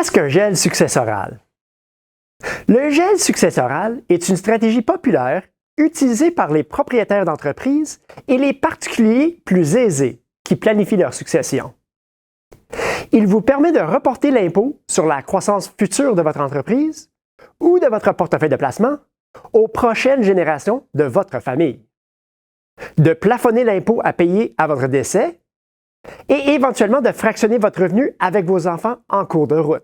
Qu'est-ce qu'un gel successoral? Le gel successoral est une stratégie populaire utilisée par les propriétaires d'entreprises et les particuliers plus aisés qui planifient leur succession. Il vous permet de reporter l'impôt sur la croissance future de votre entreprise ou de votre portefeuille de placement aux prochaines générations de votre famille, de plafonner l'impôt à payer à votre décès et éventuellement de fractionner votre revenu avec vos enfants en cours de route.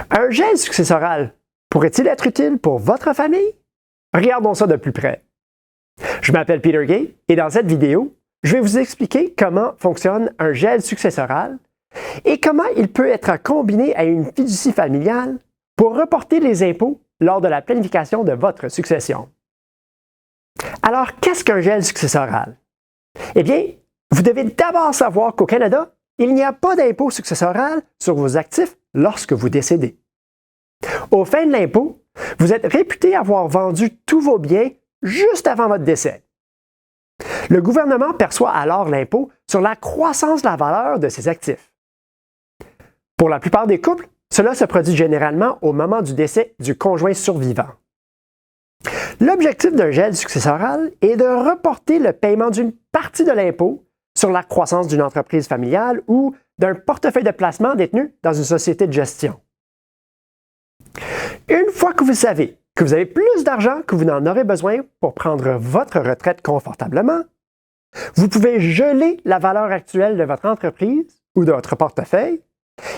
Un gel successoral pourrait-il être utile pour votre famille? Regardons ça de plus près. Je m'appelle Peter Gay et dans cette vidéo, je vais vous expliquer comment fonctionne un gel successoral et comment il peut être combiné à une fiducie familiale pour reporter les impôts lors de la planification de votre succession. Alors, qu'est-ce qu'un gel successoral? Eh bien, vous devez d'abord savoir qu'au Canada, il n'y a pas d'impôt successoral sur vos actifs lorsque vous décédez. Au fin de l'impôt, vous êtes réputé avoir vendu tous vos biens juste avant votre décès. Le gouvernement perçoit alors l'impôt sur la croissance de la valeur de ses actifs. Pour la plupart des couples, cela se produit généralement au moment du décès du conjoint survivant. L'objectif d'un gel successoral est de reporter le paiement d'une partie de l'impôt sur la croissance d'une entreprise familiale ou d'un portefeuille de placement détenu dans une société de gestion. Une fois que vous savez que vous avez plus d'argent que vous n'en aurez besoin pour prendre votre retraite confortablement, vous pouvez geler la valeur actuelle de votre entreprise ou de votre portefeuille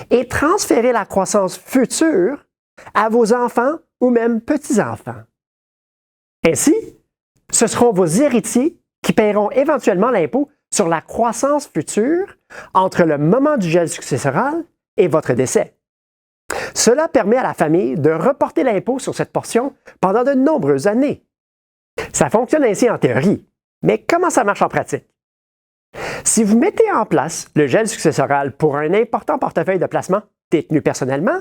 et transférer la croissance future à vos enfants ou même petits-enfants. Ainsi, ce seront vos héritiers qui paieront éventuellement l'impôt sur la croissance future entre le moment du gel successoral et votre décès. Cela permet à la famille de reporter l'impôt sur cette portion pendant de nombreuses années. Ça fonctionne ainsi en théorie, mais comment ça marche en pratique? Si vous mettez en place le gel successoral pour un important portefeuille de placement détenu personnellement,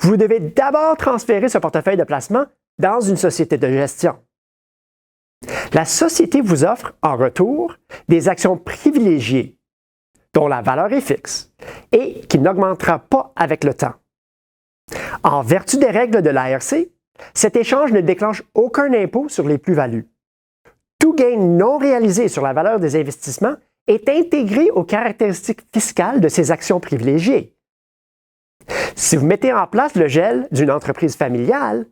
vous devez d'abord transférer ce portefeuille de placement dans une société de gestion. La société vous offre en retour des actions privilégiées dont la valeur est fixe et qui n'augmentera pas avec le temps. En vertu des règles de l'ARC, cet échange ne déclenche aucun impôt sur les plus-values. Tout gain non réalisé sur la valeur des investissements est intégré aux caractéristiques fiscales de ces actions privilégiées. Si vous mettez en place le gel d'une entreprise familiale,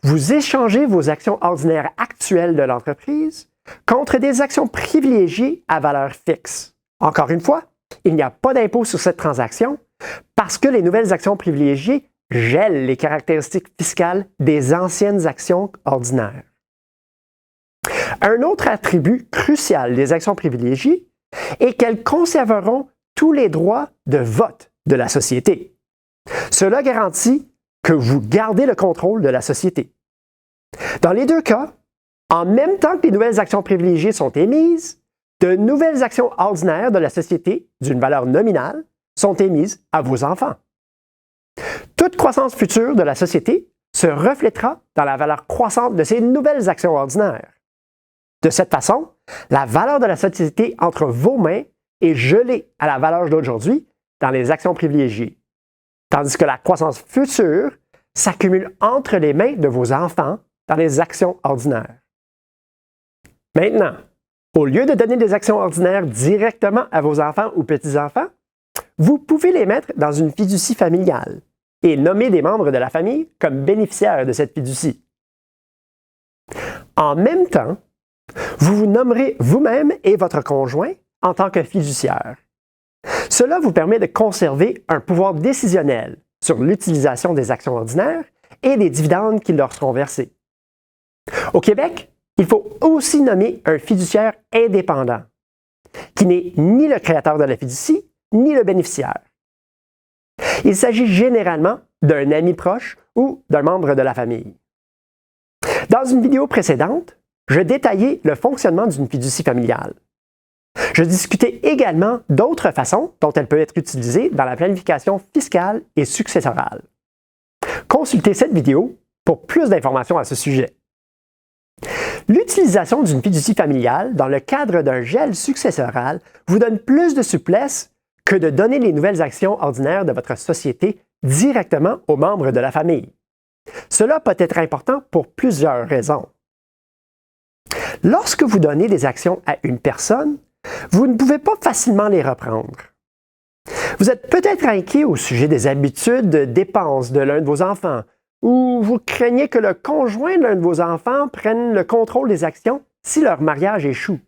vous échangez vos actions ordinaires actuelles de l'entreprise contre des actions privilégiées à valeur fixe. Encore une fois, il n'y a pas d'impôt sur cette transaction parce que les nouvelles actions privilégiées gèlent les caractéristiques fiscales des anciennes actions ordinaires. Un autre attribut crucial des actions privilégiées est qu'elles conserveront tous les droits de vote de la société. Cela garantit que vous gardez le contrôle de la société. Dans les deux cas, en même temps que les nouvelles actions privilégiées sont émises, de nouvelles actions ordinaires de la société d'une valeur nominale sont émises à vos enfants. Toute croissance future de la société se reflètera dans la valeur croissante de ces nouvelles actions ordinaires. De cette façon, la valeur de la société entre vos mains est gelée à la valeur d'aujourd'hui dans les actions privilégiées, tandis que la croissance future s'accumule entre les mains de vos enfants dans les actions ordinaires. Maintenant, au lieu de donner des actions ordinaires directement à vos enfants ou petits-enfants, vous pouvez les mettre dans une fiducie familiale et nommer des membres de la famille comme bénéficiaires de cette fiducie. En même temps, vous vous nommerez vous-même et votre conjoint en tant que fiduciaire. Cela vous permet de conserver un pouvoir décisionnel sur l'utilisation des actions ordinaires et des dividendes qui leur seront versés. Au Québec, il faut aussi nommer un fiduciaire indépendant, qui n'est ni le créateur de la fiducie, ni le bénéficiaire. Il s'agit généralement d'un ami proche ou d'un membre de la famille. Dans une vidéo précédente, je détaillais le fonctionnement d'une fiducie familiale. Je discutais également d'autres façons dont elle peut être utilisée dans la planification fiscale et successorale. Consultez cette vidéo pour plus d'informations à ce sujet. L'utilisation d'une fiducie familiale dans le cadre d'un gel successoral vous donne plus de souplesse que de donner les nouvelles actions ordinaires de votre société directement aux membres de la famille. Cela peut être important pour plusieurs raisons. Lorsque vous donnez des actions à une personne, vous ne pouvez pas facilement les reprendre. Vous êtes peut-être inquiet au sujet des habitudes de dépenses de l'un de vos enfants, ou vous craignez que le conjoint de l'un de vos enfants prenne le contrôle des actions si leur mariage échoue.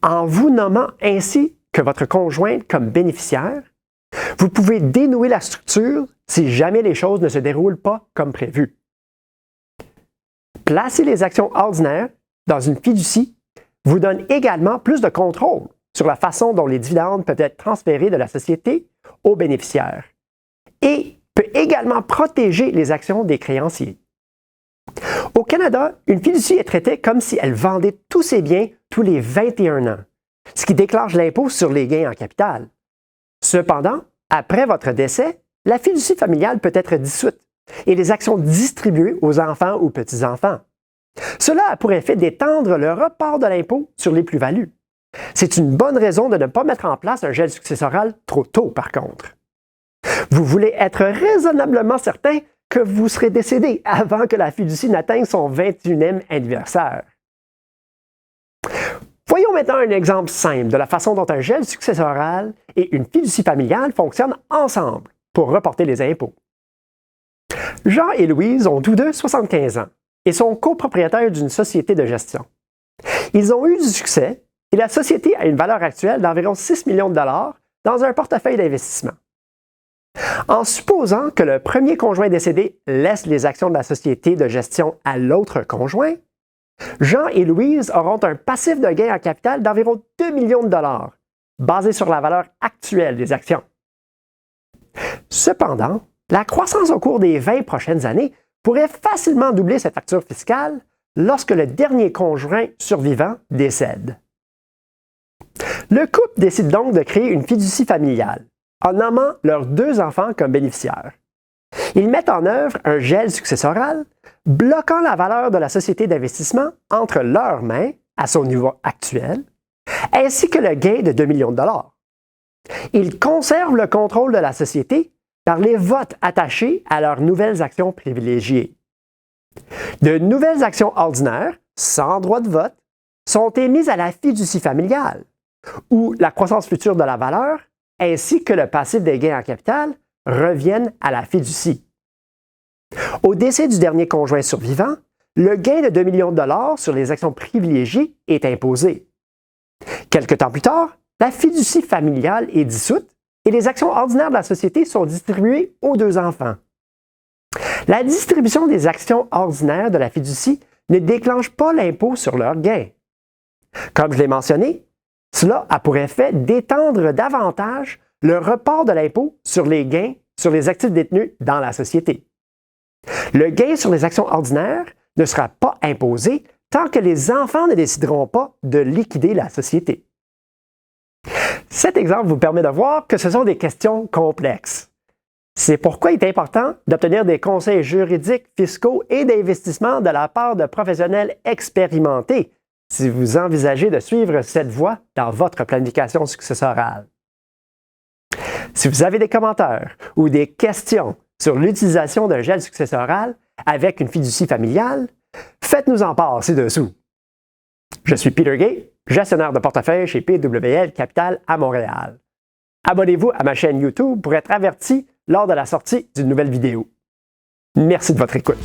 En vous nommant ainsi que votre conjointe comme bénéficiaire, vous pouvez dénouer la structure si jamais les choses ne se déroulent pas comme prévu. Placer les actions ordinaires dans une fiducie vous donne également plus de contrôle sur la façon dont les dividendes peuvent être transférés de la société aux bénéficiaires et peut également protéger les actions des créanciers. Au Canada, une fiducie est traitée comme si elle vendait tous ses biens tous les 21 ans, ce qui déclenche l'impôt sur les gains en capital. Cependant, après votre décès, la fiducie familiale peut être dissoute et les actions distribuées aux enfants ou petits-enfants. Cela a pour effet d'étendre le report de l'impôt sur les plus-values. C'est une bonne raison de ne pas mettre en place un gel successoral trop tôt, par contre. Vous voulez être raisonnablement certain que vous serez décédé avant que la fiducie n'atteigne son 21e anniversaire. Voyons maintenant un exemple simple de la façon dont un gel successoral et une fiducie familiale fonctionnent ensemble pour reporter les impôts. Jean et Louise ont tous deux 75 ans et sont copropriétaires d'une société de gestion. Ils ont eu du succès et la société a une valeur actuelle d'environ 6 millions de dollars dans un portefeuille d'investissement. En supposant que le premier conjoint décédé laisse les actions de la société de gestion à l'autre conjoint, Jean et Louise auront un passif de gain en capital d'environ 2 millions de dollars, basé sur la valeur actuelle des actions. Cependant, la croissance au cours des 20 prochaines années pourrait facilement doubler cette facture fiscale lorsque le dernier conjoint survivant décède. Le couple décide donc de créer une fiducie familiale en nommant leurs 2 enfants comme bénéficiaires. Ils mettent en œuvre un gel successoral, bloquant la valeur de la société d'investissement entre leurs mains à son niveau actuel, ainsi que le gain de 2 millions de dollars. Ils conservent le contrôle de la société par les votes attachés à leurs nouvelles actions privilégiées. De nouvelles actions ordinaires, sans droit de vote, sont émises à la fiducie familiale, où la croissance future de la valeur ainsi que le passif des gains en capital reviennent à la fiducie. Au décès du dernier conjoint survivant, le gain de 2 millions de dollars sur les actions privilégiées est imposé. Quelque temps plus tard, la fiducie familiale est dissoute et les actions ordinaires de la société sont distribuées aux 2 enfants. La distribution des actions ordinaires de la fiducie ne déclenche pas l'impôt sur leurs gains. Comme je l'ai mentionné, cela a pour effet d'étendre davantage le report de l'impôt sur les gains sur les actifs détenus dans la société. Le gain sur les actions ordinaires ne sera pas imposé tant que les enfants ne décideront pas de liquider la société. Cet exemple vous permet de voir que ce sont des questions complexes. C'est pourquoi il est important d'obtenir des conseils juridiques, fiscaux et d'investissement de la part de professionnels expérimentés si vous envisagez de suivre cette voie dans votre planification successorale. Si vous avez des commentaires ou des questions sur l'utilisation d'un gel successoral avec une fiducie familiale, faites-nous en part ci-dessous. Je suis Peter Gay, gestionnaire de portefeuille chez PWL Capital à Montréal. Abonnez-vous à ma chaîne YouTube pour être averti lors de la sortie d'une nouvelle vidéo. Merci de votre écoute.